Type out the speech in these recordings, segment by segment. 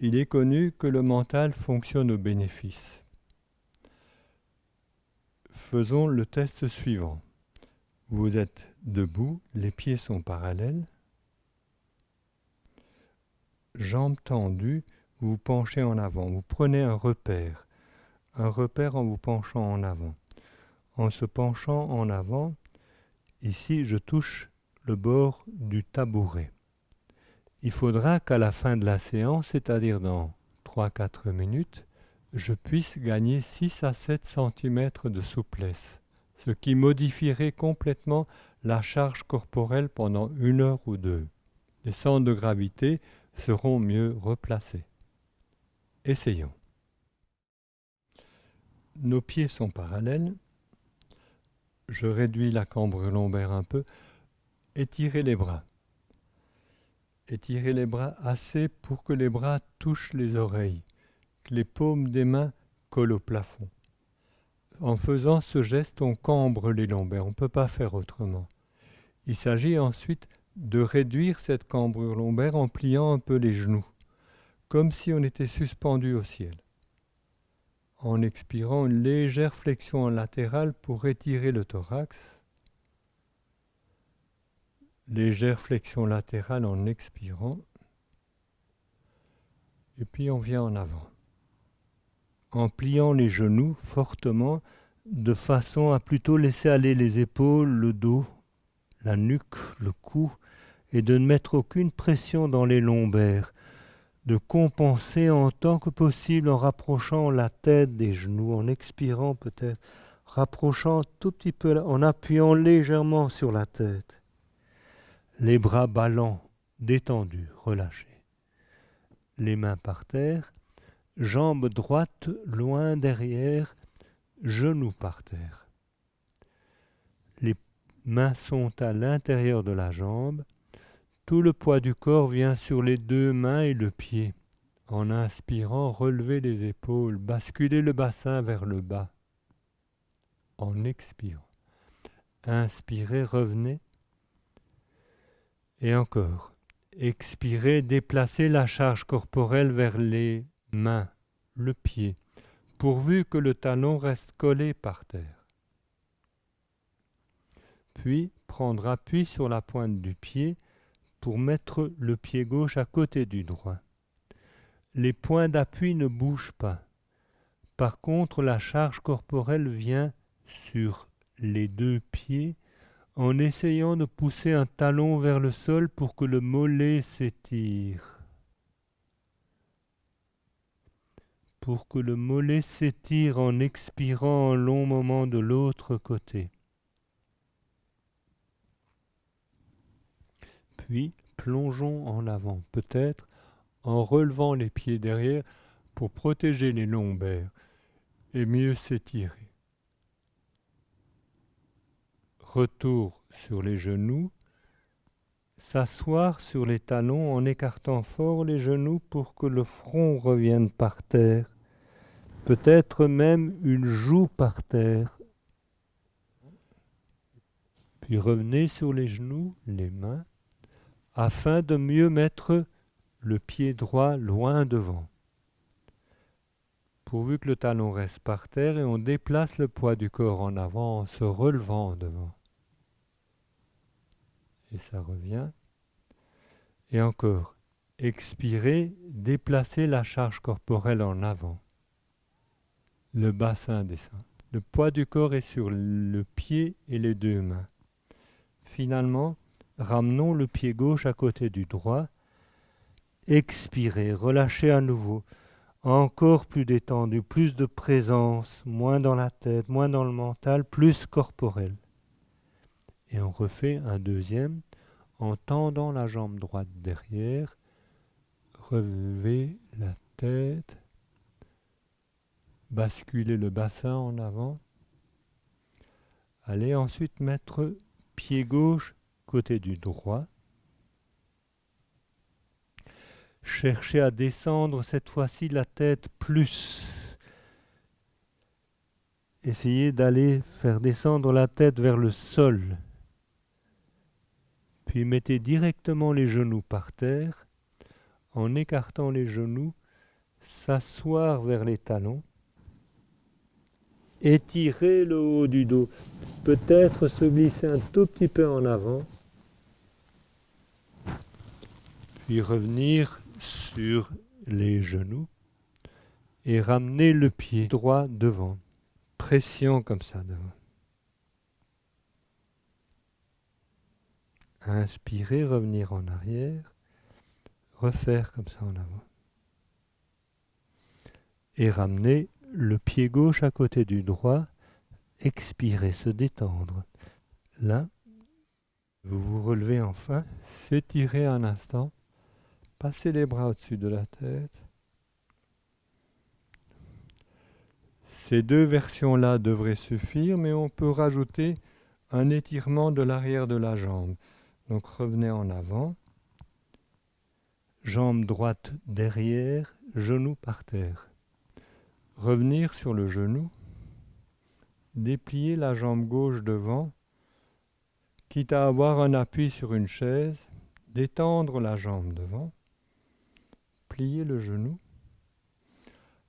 Il est connu que le mental fonctionne au bénéfice. Faisons le test suivant. Vous êtes debout, les pieds sont parallèles, jambes tendues, vous vous penchez en avant. Vous prenez un repère en vous penchant en avant. En se penchant en avant, ici je touche le bord du tabouret. Il faudra qu'à la fin de la séance, c'est-à-dire dans 3-4 minutes, je puisse gagner 6 à 7 cm de souplesse, ce qui modifierait complètement la charge corporelle pendant 1 heure ou 2. Les centres de gravité seront mieux replacés. Essayons. Nos pieds sont parallèles. Je réduis la cambrure lombaire un peu. Étirez les bras. Étirez les bras assez pour que les bras touchent les oreilles, que les paumes des mains collent au plafond. En faisant ce geste, on cambre les lombaires. On ne peut pas faire autrement. Il s'agit ensuite de réduire cette cambrure lombaire en pliant un peu les genoux, comme si on était suspendu au ciel. En expirant, une légère flexion latérale pour étirer le thorax. Légère flexion latérale en expirant. Et puis on vient en avant. En pliant les genoux fortement, de façon à plutôt laisser aller les épaules, le dos, la nuque, le cou, et de ne mettre aucune pression dans les lombaires, de compenser en tant que possible en rapprochant la tête des genoux, en expirant peut-être, rapprochant tout petit peu, en appuyant légèrement sur la tête. Les bras ballants, détendus, relâchés. Les mains par terre, jambes droites loin derrière, genoux par terre. Les mains sont à l'intérieur de la jambe. Tout le poids du corps vient sur les 2 mains et le pied. En inspirant, relevez les épaules, basculez le bassin vers le bas. En expirant. Inspirez, revenez. Et encore. Expirez, déplacez la charge corporelle vers les mains, le pied, pourvu que le talon reste collé par terre. Puis, prendre appui sur la pointe du pied pour mettre le pied gauche à côté du droit. Les points d'appui ne bougent pas. Par contre, la charge corporelle vient sur les 2 pieds en essayant de pousser un talon vers le sol pour que le mollet s'étire. Pour que le mollet s'étire en expirant un long moment de l'autre côté. Puis, plongeons en avant, peut-être en relevant les pieds derrière pour protéger les lombaires et mieux s'étirer. Retour sur les genoux, s'asseoir sur les talons en écartant fort les genoux pour que le front revienne par terre, peut-être même une joue par terre. Puis revenez sur les genoux, les mains, afin de mieux mettre le pied droit loin devant. Pourvu que le talon reste par terre et on déplace le poids du corps en avant en se relevant devant. Et ça revient. Et encore, expirez, déplacez la charge corporelle en avant. Le bassin descend. Le poids du corps est sur le pied et les 2 mains. Finalement, ramenons le pied gauche à côté du droit. Expirez, relâchez à nouveau. Encore plus détendu, plus de présence, moins dans la tête, moins dans le mental, plus corporel. Et on refait un deuxième en tendant la jambe droite derrière. Relevez la tête. Basculez le bassin en avant. Allez ensuite mettre pied gauche côté du droit. Cherchez à descendre cette fois-ci la tête plus. Essayez d'aller faire descendre la tête vers le sol. Puis mettez directement les genoux par terre en écartant les genoux s'asseoir vers les talons, étirer le haut du dos, peut-être se glisser un tout petit peu en avant, puis revenir sur les genoux et ramener le pied droit devant, pression comme ça devant. Inspirer, revenir en arrière, refaire comme ça en avant. Et ramener le pied gauche à côté du droit, expirer, se détendre. Là, vous vous relevez enfin, s'étirer un instant, passez les bras au-dessus de la tête. Ces deux versions-là devraient suffire, mais on peut rajouter un étirement de l'arrière de la jambe. Donc revenez en avant, jambe droite derrière, genou par terre. Revenir sur le genou, déplier la jambe gauche devant, quitte à avoir un appui sur une chaise, détendre la jambe devant, plier le genou,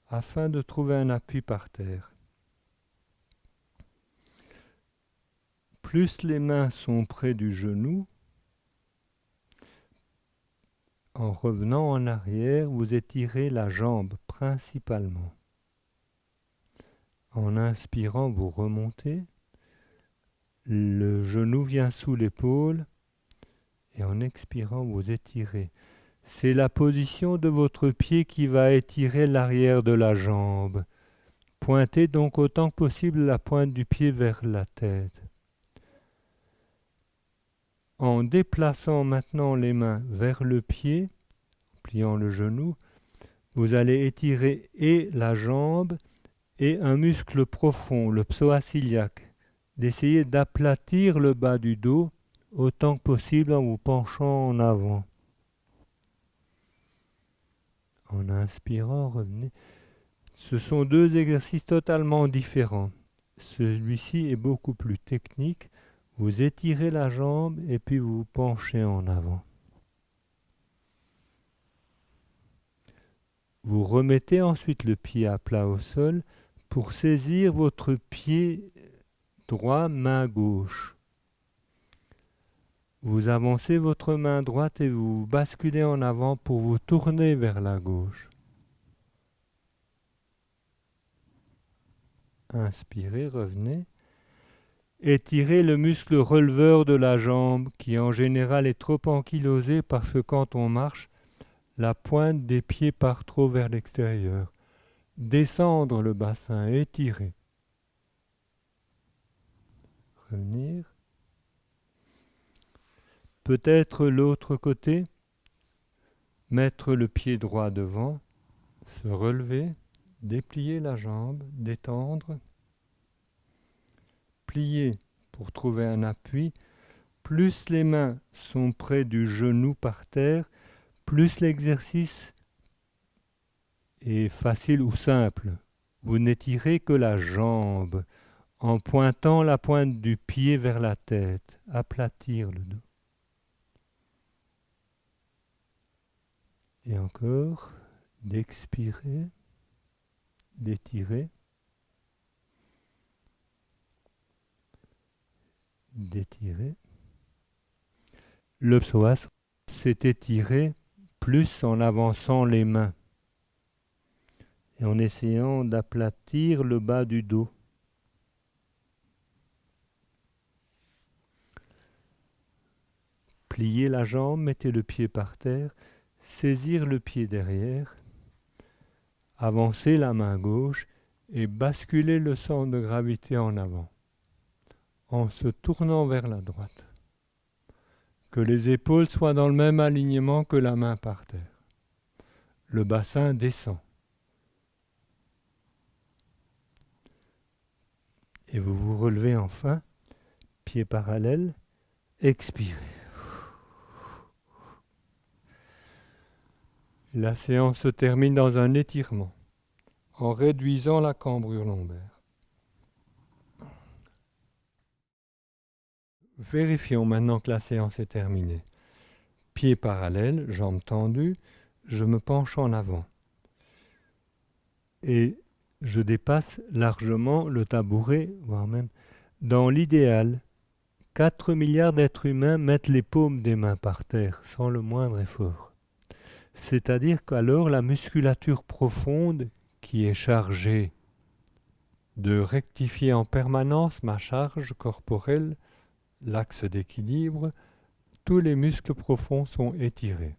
afin de trouver un appui par terre. Plus les mains sont près du genou, en revenant en arrière, vous étirez la jambe principalement. En inspirant, vous remontez, le genou vient sous l'épaule, et en expirant, vous étirez. C'est la position de votre pied qui va étirer l'arrière de la jambe. Pointez donc autant que possible la pointe du pied vers la tête. En déplaçant maintenant les mains vers le pied, pliant le genou, vous allez étirer et la jambe et un muscle profond, le psoas iliaque, d'essayer d'aplatir le bas du dos autant que possible en vous penchant en avant. En inspirant, revenez. Ce sont deux exercices totalement différents. Celui-ci est beaucoup plus technique. Vous étirez la jambe et puis vous vous penchez en avant. Vous remettez ensuite le pied à plat au sol pour saisir votre pied droit, main gauche. Vous avancez votre main droite et vous basculez en avant pour vous tourner vers la gauche. Inspirez, revenez. Étirez le muscle releveur de la jambe qui en général est trop ankylosé parce que quand on marche, la pointe des pieds part trop vers l'extérieur. Descendre le bassin, étirer. Revenir. Peut-être l'autre côté, mettre le pied droit devant, se relever, déplier la jambe, détendre, plier pour trouver un appui. Plus les mains sont près du genou par terre, plus l'exercice est facile ou simple. Vous n'étirez que la jambe en pointant la pointe du pied vers la tête, aplatir le dos. Et encore, d'expirer, d'étirer, d'étirer. Le psoas s'est étiré plus en avançant les mains et en essayant d'aplatir le bas du dos. Pliez la jambe, mettez le pied par terre, saisir le pied derrière, avancer la main gauche et basculer le centre de gravité en avant, en se tournant vers la droite. Que les épaules soient dans le même alignement que la main par terre. Le bassin descend. Et vous vous relevez enfin, pieds parallèles, expirez. La séance se termine dans un étirement, en réduisant la cambrure lombaire. Vérifions maintenant que la séance est terminée. Pieds parallèles, jambes tendues, je me penche en avant. et je dépasse largement le tabouret, voire même dans l'idéal. 4 milliards d'êtres humains mettent les paumes des mains par terre sans le moindre effort. C'est-à-dire qu'alors la musculature profonde qui est chargée de rectifier en permanence ma charge corporelle, l'axe d'équilibre, tous les muscles profonds sont étirés.